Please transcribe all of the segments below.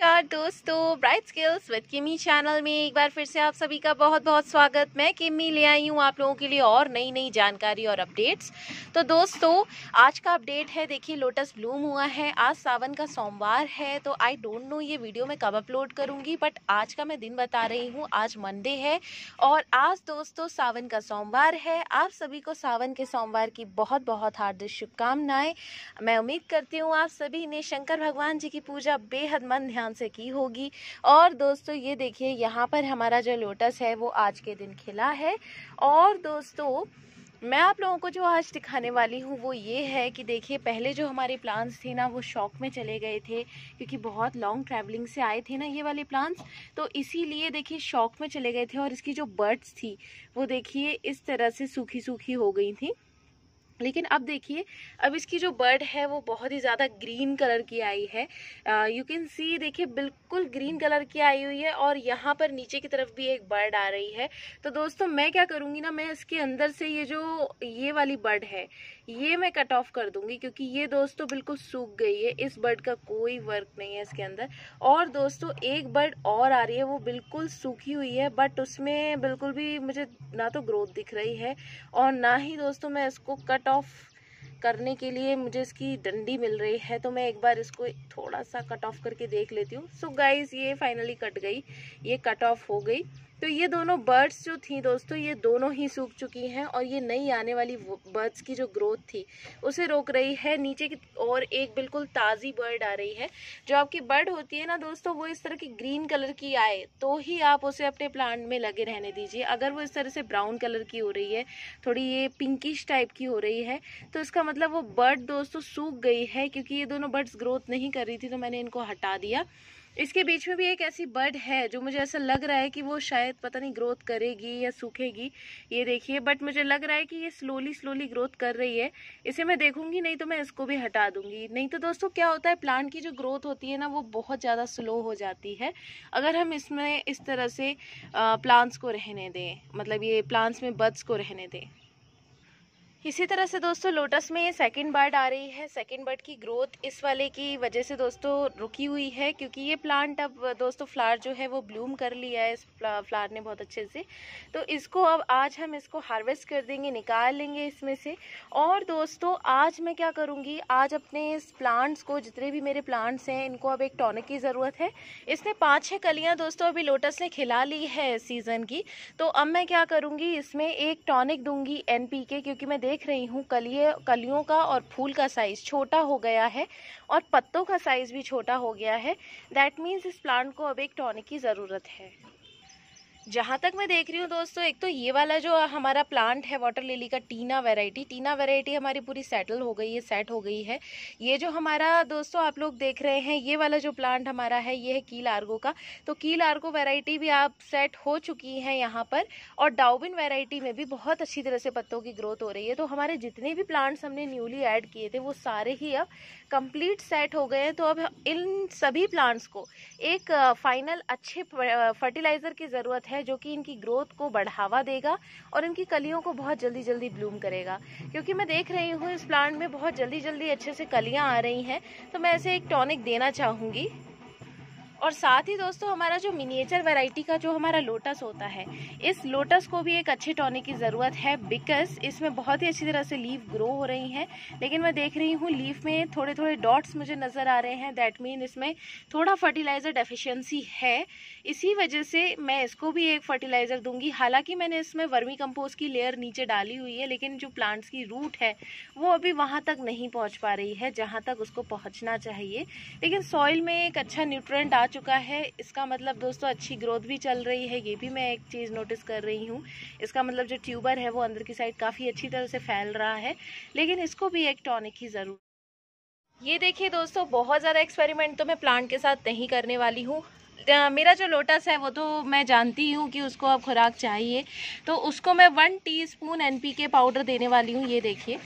नमस्कार दोस्तों, bright skills with किमी चैनल में एक बार फिर से आप सभी का बहुत बहुत स्वागत। मैं किमी ले आई हूँ आप लोगों के लिए और नई नई जानकारी और अपडेट्स। तो दोस्तों, आज का अपडेट है, देखिए लोटस ब्लूम हुआ है। आज सावन का सोमवार है, तो आई डोंट नो ये वीडियो मैं कब अपलोड करूँगी, बट आज का मैं दिन बता रही हूँ। आज मंडे है और आज दोस्तों सावन का सोमवार है। आप सभी को सावन के सोमवार की बहुत बहुत हार्दिक शुभकामनाएं। मैं उम्मीद करती हूँ आप सभी ने शंकर भगवान जी की पूजा बेहद मन ध्यान से की होगी। और दोस्तों ये देखिए, यहाँ पर हमारा जो लोटस है वो आज के दिन खिला है। और दोस्तों मैं आप लोगों को जो आज दिखाने वाली हूँ वो ये है कि देखिए, पहले जो हमारे प्लांट्स थे ना वो शॉक में चले गए थे, क्योंकि बहुत लॉन्ग ट्रैवलिंग से आए थे ना ये वाले प्लांट्स, तो इसीलिए देखिए शॉक में चले गए थे। और इसकी जो बर्ड्स थी वो देखिए इस तरह से सूखी सूखी हो गई थी। लेकिन अब देखिए, अब इसकी जो बर्ड है वो बहुत ही ज़्यादा ग्रीन कलर की आई है। यू कैन सी, देखिए बिल्कुल ग्रीन कलर की आई हुई है। और यहाँ पर नीचे की तरफ भी एक बर्ड आ रही है। तो दोस्तों मैं क्या करूँगी ना, मैं इसके अंदर से ये वाली बर्ड है ये मैं कट ऑफ कर दूंगी, क्योंकि ये दोस्तों बिल्कुल सूख गई है। इस बर्ड का कोई वर्क नहीं है इसके अंदर। और दोस्तों एक बर्ड और आ रही है, वो बिल्कुल सूखी हुई है, बट उसमें बिल्कुल भी मुझे ना तो ग्रोथ दिख रही है और ना ही दोस्तों मैं इसको कट ऑफ करने के लिए मुझे इसकी डंडी मिल रही है। तो मैं एक बार इसको थोड़ा सा कट ऑफ करके देख लेती हूँ। सो गाइस, ये फाइनली कट गई, ये कट ऑफ हो गई। तो ये दोनों बर्ड्स जो थी दोस्तों, ये दोनों ही सूख चुकी हैं और ये नई आने वाली बर्ड्स की जो ग्रोथ थी उसे रोक रही है नीचे की। और एक बिल्कुल ताज़ी बर्ड आ रही है। जो आपकी बर्ड होती है ना दोस्तों, वो इस तरह की ग्रीन कलर की आए तो ही आप उसे अपने प्लांट में लगे रहने दीजिए। अगर वो इस तरह से ब्राउन कलर की हो रही है, थोड़ी ये पिंकिश टाइप की हो रही है, तो इसका मतलब वो बर्ड दोस्तों सूख गई है, क्योंकि ये दोनों बर्ड्स ग्रोथ नहीं कर रही थी। तो मैंने इनको हटा दिया। इसके बीच में भी एक ऐसी बर्ड है जो मुझे ऐसा लग रहा है कि वो शायद पता नहीं ग्रोथ करेगी या सूखेगी, ये देखिए। बट मुझे लग रहा है कि ये स्लोली स्लोली ग्रोथ कर रही है। इसे मैं देखूंगी, नहीं तो मैं इसको भी हटा दूंगी। नहीं तो दोस्तों क्या होता है, प्लांट की जो ग्रोथ होती है ना वो बहुत ज़्यादा स्लो हो जाती है अगर हम इसमें इस तरह से प्लांट्स को रहने दें, मतलब ये प्लांट्स में बर्ड्स को रहने दें। इसी तरह से दोस्तों लोटस में ये सेकंड बर्ड आ रही है। सेकंड बर्ड की ग्रोथ इस वाले की वजह से दोस्तों रुकी हुई है, क्योंकि ये प्लांट अब दोस्तों फ्लावर जो है वो ब्लूम कर लिया है इस फ्लावर ने बहुत अच्छे से। तो इसको अब आज हम इसको हार्वेस्ट कर देंगे, निकाल लेंगे इसमें से। और दोस्तों आज मैं क्या करूँगी, आज अपने इस प्लांट्स को, जितने भी मेरे प्लांट्स हैं, इनको अब एक टॉनिक की ज़रूरत है। इसने 5-6 कलियाँ दोस्तों अभी लोटस ने खिला ली है सीज़न की। तो अब मैं क्या करूँगी, इसमें एक टॉनिक दूंगी NPK, क्योंकि मैं देख रही हूँ कलियों का और फूल का साइज छोटा हो गया है और पत्तों का साइज भी छोटा हो गया है। दैट मीन्स इस प्लांट को अब एक टॉनिक की ज़रूरत है। जहाँ तक मैं देख रही हूँ दोस्तों, एक तो ये वाला जो हमारा प्लांट है वाटर लिली का टीना वैरायटी हमारी पूरी सेटल हो गई है, सेट हो गई है। ये जो हमारा दोस्तों आप लोग देख रहे हैं, ये वाला जो प्लांट हमारा है ये है कील आर्गो का। तो कील आर्गो वैरायटी भी आप सेट हो चुकी है यहाँ पर। और डाउबिन वैरायटी में भी बहुत अच्छी तरह से पत्तों की ग्रोथ हो रही है। तो हमारे जितने भी प्लांट्स हमने न्यूली ऐड किए थे वो सारे ही अब कंप्लीट सेट हो गए हैं। तो अब इन सभी प्लांट्स को एक फाइनल अच्छे फर्टिलाइज़र की ज़रूरत है, जो कि इनकी ग्रोथ को बढ़ावा देगा और इनकी कलियों को बहुत जल्दी जल्दी ब्लूम करेगा। क्योंकि मैं देख रही हूँ इस प्लांट में बहुत जल्दी जल्दी अच्छे से कलियाँ आ रही हैं, तो मैं इसे एक टॉनिक देना चाहूँगी। और साथ ही दोस्तों हमारा जो मिनिएचर वैरायटी का जो हमारा लोटस होता है, इस लोटस को भी एक अच्छे टॉनिक की ज़रूरत है, बिकॉज इसमें बहुत ही अच्छी तरह से लीफ ग्रो हो रही हैं। लेकिन मैं देख रही हूँ लीफ में थोड़े थोड़े डॉट्स मुझे नज़र आ रहे हैं। दैट मीन इसमें थोड़ा फर्टिलाइज़र डेफिशिएंसी है। इसी वजह से मैं इसको भी एक फर्टिलाइज़र दूंगी। हालांकि मैंने इसमें वर्मी कंपोस्ट की लेयर नीचे डाली हुई है, लेकिन जो प्लांट्स की रूट है वो अभी वहाँ तक नहीं पहुँच पा रही है जहाँ तक उसको पहुँचना चाहिए। लेकिन सॉइल में एक अच्छा न्यूट्रिएंट आ चुका है, इसका मतलब दोस्तों अच्छी ग्रोथ भी चल रही है। ये भी मैं एक चीज़ नोटिस कर रही हूँ। इसका मतलब जो ट्यूबर है वो अंदर की साइड काफ़ी अच्छी तरह से फैल रहा है। लेकिन इसको भी एक टॉनिक की ज़रूरत। ये देखिए दोस्तों, बहुत ज़्यादा एक्सपेरिमेंट तो मैं प्लांट के साथ नहीं करने वाली हूँ। मेरा जो लोटस है वो तो मैं जानती हूँ कि उसको अब खुराक चाहिए, तो उसको मैं 1 टीस्पून NPK पाउडर देने वाली हूँ। ये देखिए,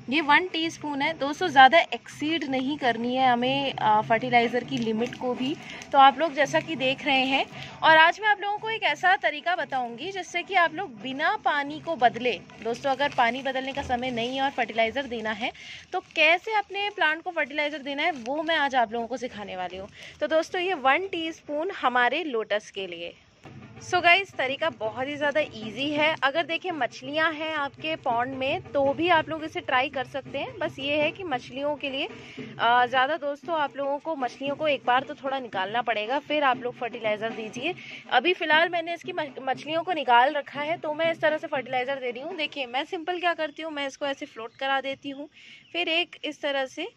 ये 1 टीस्पून है दोस्तों, ज़्यादा एक्सीड नहीं करनी है हमें फर्टिलाइज़र की लिमिट को भी। तो आप लोग जैसा कि देख रहे हैं, और आज मैं आप लोगों को एक ऐसा तरीका बताऊंगी जिससे कि आप लोग बिना पानी को बदले, दोस्तों अगर पानी बदलने का समय नहीं है और फर्टिलाइज़र देना है तो कैसे अपने प्लांट को फर्टिलाइज़र देना है वो मैं आज आप लोगों को सिखाने वाली हूँ। तो दोस्तों ये 1 टीस्पून हमारे लोटस के लिए। सो गाइस तरीका बहुत ही ज़्यादा इजी है। अगर देखिए मछलियां हैं आपके पॉन्ड में तो भी आप लोग इसे ट्राई कर सकते हैं। बस ये है कि मछलियों के लिए ज़्यादा दोस्तों आप लोगों को मछलियों को एक बार तो थोड़ा निकालना पड़ेगा, फिर आप लोग फर्टिलाइज़र दीजिए। अभी फ़िलहाल मैंने इसकी मछलियों को निकाल रखा है तो मैं इस तरह से फर्टिलाइज़र दे रही हूँ। देखिए मैं सिंपल क्या करती हूँ, मैं इसको ऐसे फ्लोट करा देती हूँ, फिर एक इस तरह से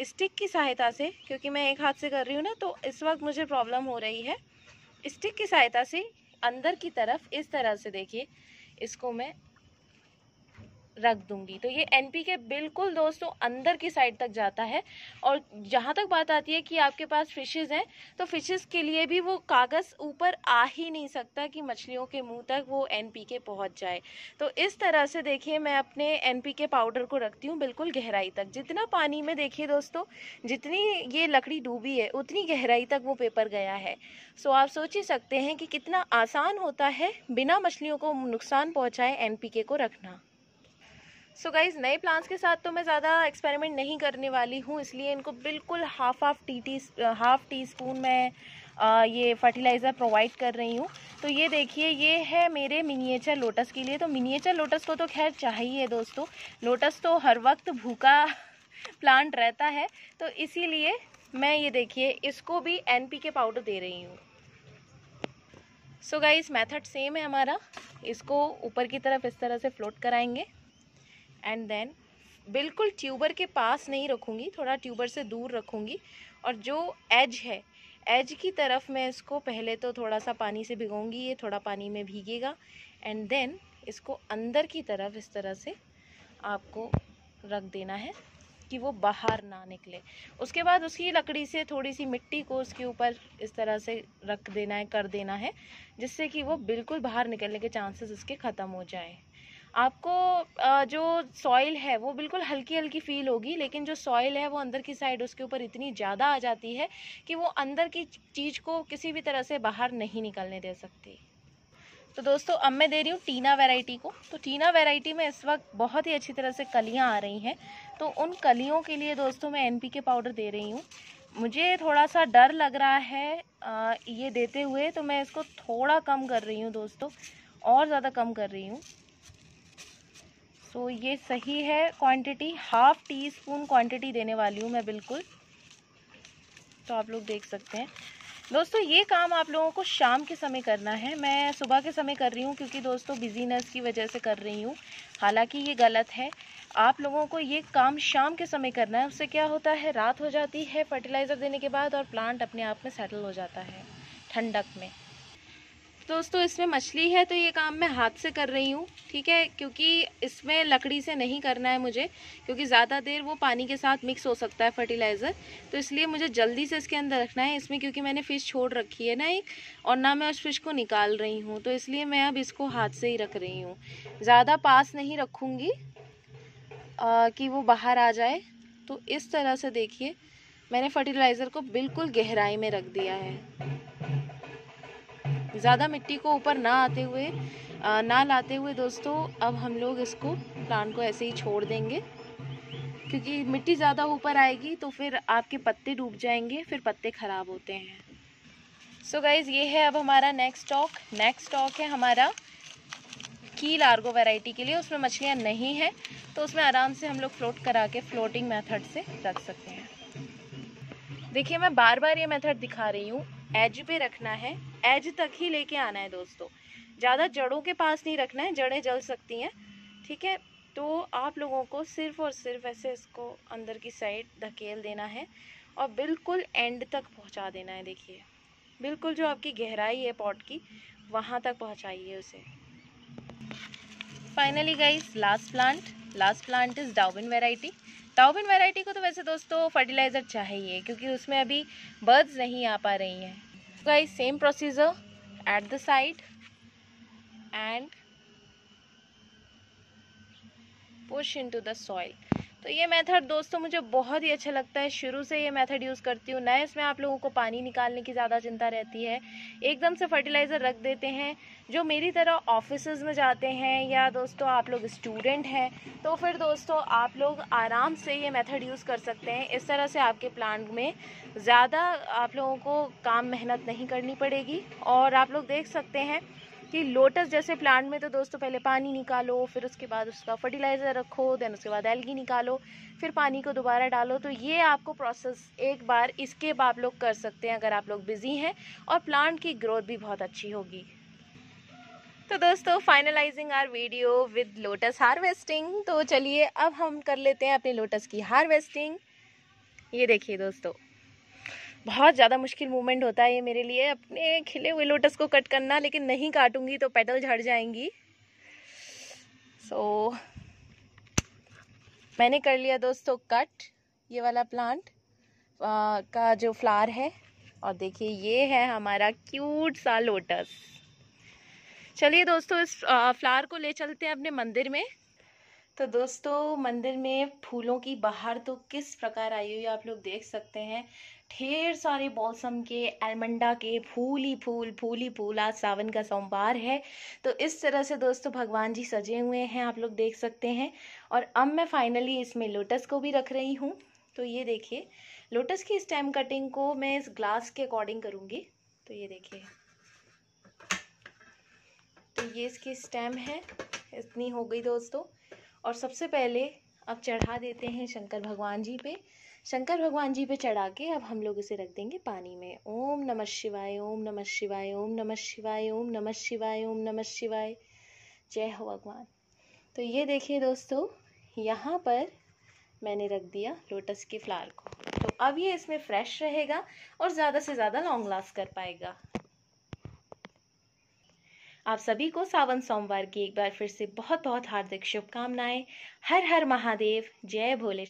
स्टिक की सहायता से, क्योंकि मैं एक हाथ से कर रही हूँ ना तो इस वक्त मुझे प्रॉब्लम हो रही है, स्टिक की सहायता से अंदर की तरफ इस तरह से देखिए इसको मैं रख दूंगी। तो ये एनपीके बिल्कुल दोस्तों अंदर की साइड तक जाता है। और जहाँ तक बात आती है कि आपके पास फिशेस हैं तो फिशेस के लिए भी वो कागज़ ऊपर आ ही नहीं सकता कि मछलियों के मुंह तक वो एनपीके पहुँच जाए। तो इस तरह से देखिए मैं अपने एनपीके पाउडर को रखती हूँ बिल्कुल गहराई तक। जितना पानी में देखिए दोस्तों, जितनी ये लकड़ी डूबी है उतनी गहराई तक वो पेपर गया है। सो आप सोच ही सकते हैं कि कितना आसान होता है बिना मछलियों को नुकसान पहुँचाए एनपीके को रखना। सो गाइज़ नए प्लांट्स के साथ तो मैं ज़्यादा एक्सपेरिमेंट नहीं करने वाली हूँ, इसलिए इनको बिल्कुल हाफ टी स्पून मैं ये फर्टिलाइज़र प्रोवाइड कर रही हूँ। तो ये देखिए ये है मेरे मिनिएचर लोटस के लिए। तो मिनिएचर लोटस को तो खैर चाहिए दोस्तों, लोटस तो हर वक्त भूखा प्लांट रहता है, तो इसीलिए मैं ये देखिए इसको भी एनपीके पाउडर दे रही हूँ। सो गाइज़ मेथड सेम है हमारा, इसको ऊपर की तरफ इस तरह से फ्लोट कराएंगे एंड देन बिल्कुल ट्यूबर के पास नहीं रखूँगी, थोड़ा ट्यूबर से दूर रखूँगी, और जो एज है एज की तरफ मैं इसको पहले तो थोड़ा सा पानी से भिगोऊंगी, ये थोड़ा पानी में भीगेगा एंड देन इसको अंदर की तरफ इस तरह से आपको रख देना है कि वो बाहर ना निकले। उसके बाद उसकी लकड़ी से थोड़ी सी मिट्टी को उसके ऊपर इस तरह से रख देना है, कर देना है, जिससे कि वो बिल्कुल बाहर निकलने के चांसेस इसके ख़त्म हो जाए। आपको जो सॉइल है वो बिल्कुल हल्की हल्की फील होगी, लेकिन जो सॉइल है वो अंदर की साइड उसके ऊपर इतनी ज़्यादा आ जाती है कि वो अंदर की चीज़ को किसी भी तरह से बाहर नहीं निकलने दे सकती। तो दोस्तों अब मैं दे रही हूँ टीना वैरायटी को। तो टीना वैरायटी में इस वक्त बहुत ही अच्छी तरह से कलियाँ आ रही हैं, तो उन कलियों के लिए दोस्तों मैं एनपीके पाउडर दे रही हूँ। मुझे थोड़ा सा डर लग रहा है ये देते हुए, तो मैं इसको थोड़ा कम कर रही हूँ दोस्तों, और ज़्यादा कम कर रही हूँ। तो ये सही है quantity, half tea spoon quantity देने वाली हूँ मैं बिल्कुल। तो आप लोग देख सकते हैं दोस्तों, ये काम आप लोगों को शाम के समय करना है। मैं सुबह के समय कर रही हूँ क्योंकि दोस्तों बिजीनेस की वजह से कर रही हूँ, हालांकि ये गलत है। आप लोगों को ये काम शाम के समय करना है। उससे क्या होता है, रात हो जाती है फर्टिलाइज़र देने के बाद और प्लांट अपने आप में सेटल हो जाता है ठंडक में। दोस्तों इसमें मछली है तो ये काम मैं हाथ से कर रही हूँ, ठीक है, क्योंकि इसमें लकड़ी से नहीं करना है मुझे, क्योंकि ज़्यादा देर वो पानी के साथ मिक्स हो सकता है फर्टिलाइज़र। तो इसलिए मुझे जल्दी से इसके अंदर रखना है इसमें, क्योंकि मैंने फ़िश छोड़ रखी है ना एक, और ना मैं उस फिश को निकाल रही हूँ, तो इसलिए मैं अब इसको हाथ से ही रख रही हूँ। ज़्यादा पास नहीं रखूँगी कि वो बाहर आ जाए। तो इस तरह से देखिए मैंने फर्टिलाइज़र को बिल्कुल गहराई में रख दिया है, ज़्यादा मिट्टी को ऊपर ना लाते हुए दोस्तों। अब हम लोग इसको प्लांट को ऐसे ही छोड़ देंगे, क्योंकि मिट्टी ज़्यादा ऊपर आएगी तो फिर आपके पत्ते डूब जाएंगे, फिर पत्ते ख़राब होते हैं। सो गाइज़ ये है अब हमारा नेक्स्ट स्टॉक है हमारा की लार्गो वैरायटी के लिए। उसमें मछलियाँ नहीं है तो उसमें आराम से हम लोग फ्लोट करा के फ्लोटिंग मेथड से रख सकते हैं। देखिए मैं बार बार ये मेथड दिखा रही हूँ, एज पे रखना है, एज तक ही लेके आना है दोस्तों, ज़्यादा जड़ों के पास नहीं रखना है, जड़ें जल सकती हैं, ठीक है। तो आप लोगों को सिर्फ और सिर्फ ऐसे इसको अंदर की साइड धकेल देना है और बिल्कुल एंड तक पहुँचा देना है। देखिए बिल्कुल जो आपकी गहराई है पॉट की वहाँ तक पहुँचाइए उसे। Finally guys last plant is डाउबिन वैरायटी को तो वैसे दोस्तों फर्टिलाइज़र चाहिए, क्योंकि उसमें अभी बर्ड्स नहीं आ पा रही हैं। Guys same procedure at the side and push into the soil. तो ये मेथड दोस्तों मुझे बहुत ही अच्छा लगता है, शुरू से ये मेथड यूज़ करती हूँ। ना इसमें आप लोगों को पानी निकालने की ज़्यादा चिंता रहती है, एकदम से फर्टिलाइज़र रख देते हैं। जो मेरी तरह ऑफिसेज में जाते हैं या दोस्तों आप लोग स्टूडेंट हैं, तो फिर दोस्तों आप लोग आराम से ये मेथड यूज़ कर सकते हैं। इस तरह से आपके प्लांट में ज़्यादा आप लोगों को काम मेहनत नहीं करनी पड़ेगी। और आप लोग देख सकते हैं कि लोटस जैसे प्लांट में तो दोस्तों पहले पानी निकालो, फिर उसके बाद उसका फर्टिलाइज़र रखो, देन उसके बाद एल्गी निकालो, फिर पानी को दोबारा डालो। तो ये आपको प्रोसेस एक बार स्किप आप लोग कर सकते हैं अगर आप लोग बिजी हैं, और प्लांट की ग्रोथ भी बहुत अच्छी होगी। तो दोस्तों finalising our video with lotus harvesting. तो चलिए अब हम कर लेते हैं अपने लोटस की हार्वेस्टिंग। ये देखिए दोस्तों, बहुत ज़्यादा मुश्किल मूवमेंट होता है ये मेरे लिए, अपने खिले हुए लोटस को कट करना, लेकिन नहीं काटूंगी तो पेटल झड़ जाएंगी। सो मैंने कर लिया दोस्तों कट ये वाला प्लांट का जो फ्लावर है, और देखिए ये है हमारा क्यूट सा लोटस। चलिए दोस्तों इस फ्लावर को ले चलते हैं अपने मंदिर में। तो दोस्तों मंदिर में फूलों की बहार तो किस प्रकार आई हुई आप लोग देख सकते हैं। ढेर सारे बॉल्सम के, एलमंडा के, फूल ही फूल, फूल ही फूल। आज सावन का सोमवार है, तो इस तरह से दोस्तों भगवान जी सजे हुए हैं, आप लोग देख सकते हैं। और अब मैं फाइनली इसमें लोटस को भी रख रही हूँ। तो ये देखिए, लोटस की स्टेम कटिंग को मैं इस ग्लास के अकॉर्डिंग करूँगी। तो ये देखिए, तो ये इसकी स्टेम है, इतनी हो गई दोस्तों। और सबसे पहले अब चढ़ा देते हैं शंकर भगवान जी पे। शंकर भगवान जी पे चढ़ा के अब हम लोग इसे रख देंगे पानी में। ओम नमः शिवाय, ओम नमः शिवाय, ओम नमः शिवाय, ओम नमः शिवाय, ओम नमः शिवाय। जय हो भगवान। तो ये देखिए दोस्तों, यहाँ पर मैंने रख दिया लोटस के फ्लावर को। तो अब ये इसमें फ्रेश रहेगा और ज़्यादा से ज़्यादा लॉन्ग लास्ट कर पाएगा। आप सभी को सावन सोमवार की एक बार फिर से बहुत बहुत हार्दिक शुभकामनाएं। हर हर महादेव, जय भोले।